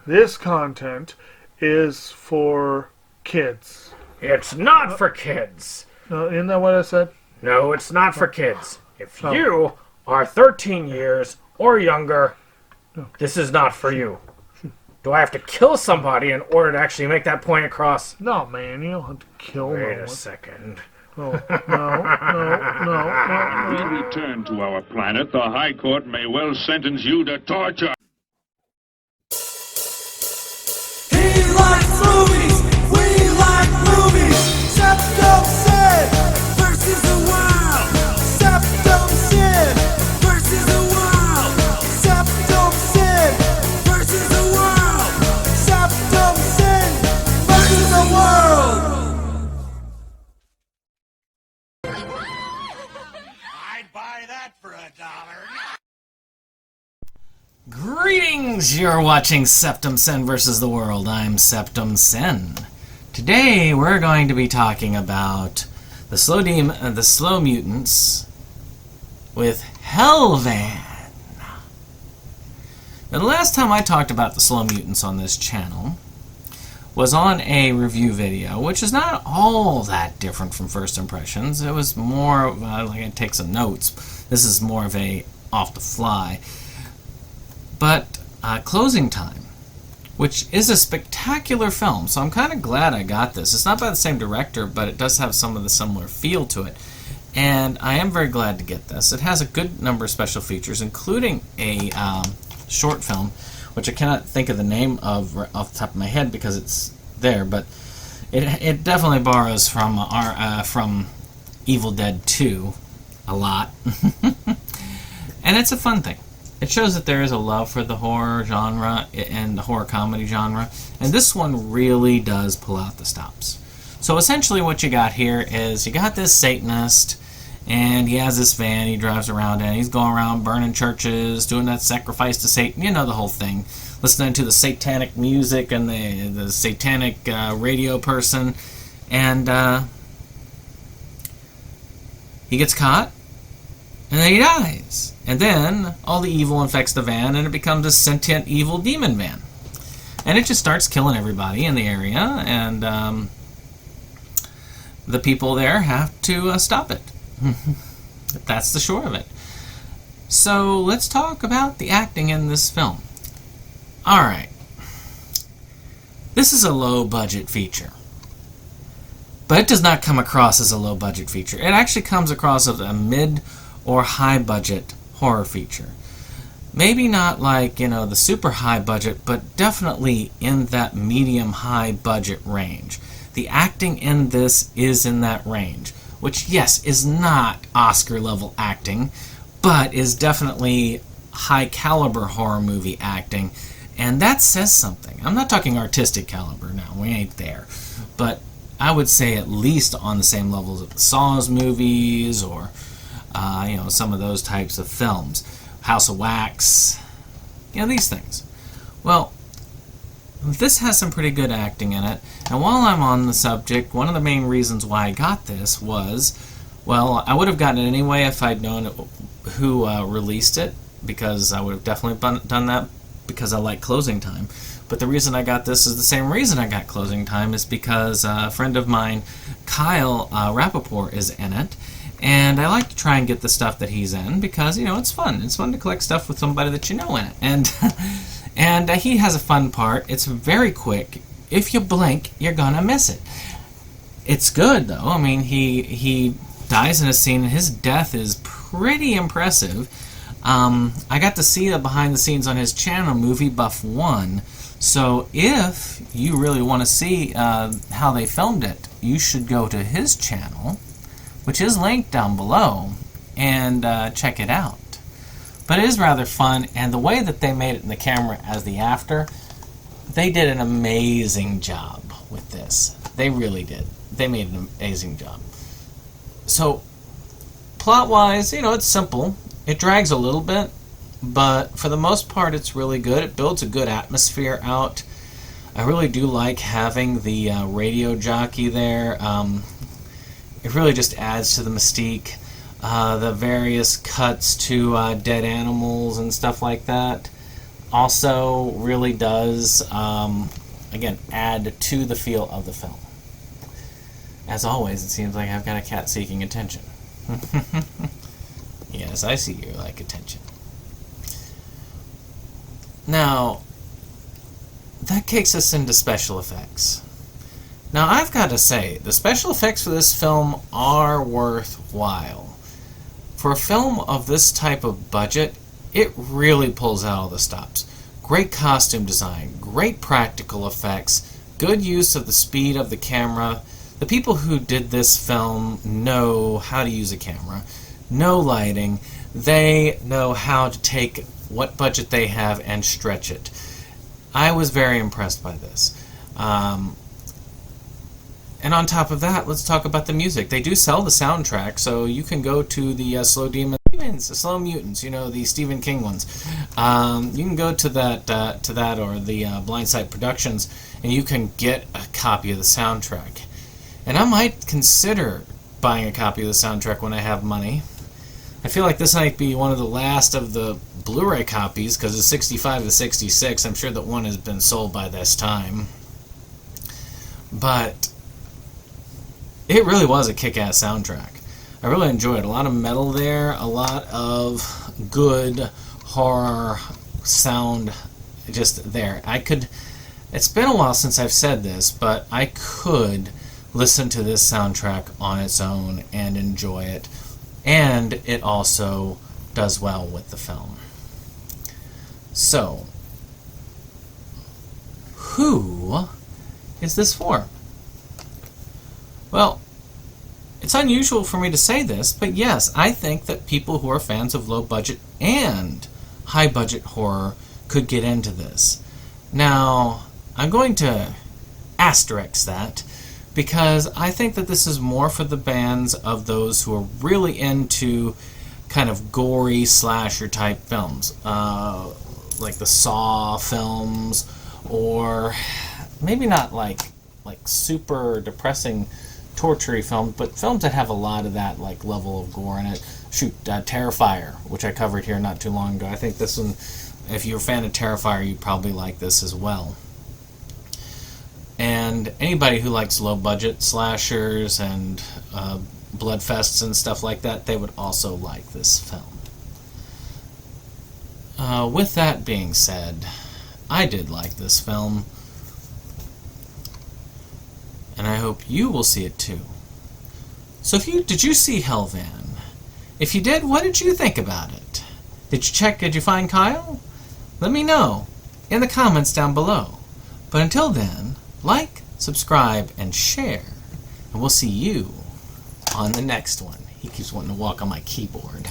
this content is for kids. It's not for kids. Isn't that what I said? No, it's not for kids. If you are 13 years or younger, this is not for you. Do I have to kill somebody in order to actually make that point across? No, man, you don't have to kill no one. Wait a second. Oh, no. We return to our planet. The High Court may well sentence you to torture. He likes movies. We like movies. SeptumSin versus the world. SeptumSin versus the world. SeptumSin versus the world. SeptumSin versus the world. I'd buy that for $1. Greetings! You're watching SeptumSin versus the World. I'm SeptumSin. Today we're going to be talking about the slow mutants with Hellvan. Now, the last time I talked about the slow mutants on this channel was on a review video, which is not all that different from First Impressions. It was more like I take some notes. This is more of a off the fly. But Closing Time, which is a spectacular film, so I'm kind of glad I got this. It's not by the same director, but it does have some of the similar feel to it. And I am very glad to get this. It has a good number of special features, including a short film, which I cannot think of the name of off the top of my head because it's there, but it definitely borrows from from Evil Dead 2 a lot. And it's a fun thing. It shows that there is a love for the horror genre and the horror comedy genre, and this one really does pull out the stops. So essentially what you got here is you got this Satanist, and he has this van he drives around in. He's going around burning churches, doing that sacrifice to Satan, you know the whole thing. Listening to the satanic music and the satanic radio person, and he gets caught, and then he dies. And then all the evil infects the van, and it becomes a sentient evil demon van. And it just starts killing everybody in the area, and the people there have to stop it. That's the short of it. So let's talk about the acting in this film. Alright. This is a low-budget feature. But it does not come across as a low-budget feature. It actually comes across as a mid- or high-budget horror feature. Maybe not like, the super high budget, but definitely in that medium-high budget range. The acting in this is in that range, which, yes, is not Oscar-level acting, but is definitely high-caliber horror movie acting, and that says something. I'm not talking artistic caliber now, we ain't there, but I would say at least on the same levels of the Saws movies, or some of those types of films. House of Wax, these things. Well, this has some pretty good acting in it, and while I'm on the subject, one of the main reasons why I got this was, well, I would have gotten it anyway if I'd known who released it, because I would have definitely done that, because I like Closing Time. But the reason I got this is the same reason I got Closing Time, is because a friend of mine, Kyle Rappaport, is in it. And I like to try and get the stuff that he's in because, it's fun. It's fun to collect stuff with somebody that you know in it. And he has a fun part. It's very quick. If you blink, you're going to miss it. It's good, though. I mean, he dies in a scene, and his death is pretty impressive. I got to see the behind the scenes on his channel, Movie Buff 1. So if you really want to see how they filmed it, you should go to his channel, which is linked down below, and check it out. But it is rather fun, and the way that they made it in the camera as the after, they did an amazing job with this. They really did. They made an amazing job. So, plot-wise, it's simple. It drags a little bit, but for the most part, it's really good. It builds a good atmosphere out. I really do like having the radio jockey there. It really just adds to the mystique. The various cuts to dead animals and stuff like that. also really does, again, add to the feel of the film. As always, it seems like I've got a cat seeking attention. Yes, I see you like attention. Now, that takes us into special effects. Now, I've got to say, the special effects for this film are worthwhile. For a film of this type of budget, it really pulls out all the stops. Great costume design, great practical effects, good use of the speed of the camera. The people who did this film know how to use a camera, know lighting. They know how to take what budget they have and stretch it. I was very impressed by this. And on top of that, let's talk about the music. They do sell the soundtrack, so you can go to the Slow Mutants, you know, the Stephen King ones. You can go to that or the Blindside Productions, and you can get a copy of the soundtrack. And I might consider buying a copy of the soundtrack when I have money. I feel like this might be one of the last of the Blu-ray copies, because it's 65 to 66. I'm sure that one has been sold by this time. But it really was a kick-ass soundtrack. I really enjoyed it. A lot of metal there, a lot of good horror sound just there. It's been a while since I've said this, but I could listen to this soundtrack on its own and enjoy it. And it also does well with the film. So, who is this for? Well, it's unusual for me to say this, but yes, I think that people who are fans of low-budget and high-budget horror could get into this. Now, I'm going to asterisk that, because I think that this is more for the bands of those who are really into kind of gory slasher-type films, like the Saw films, or maybe not like super depressing torture-y films, but films that have a lot of that like level of gore in it. Terrifier, which I covered here not too long ago. I think this one, if you're a fan of Terrifier, you'd probably like this as well. And anybody who likes low-budget slashers and bloodfests and stuff like that, they would also like this film. With that being said, I did like this film, and I hope you will see it too. So did you see Hellvan? If you did, what did you think about it? Did you find Kyle? Let me know in the comments down below. But until then, like, subscribe, and share, and we'll see you on the next one. He keeps wanting to walk on my keyboard.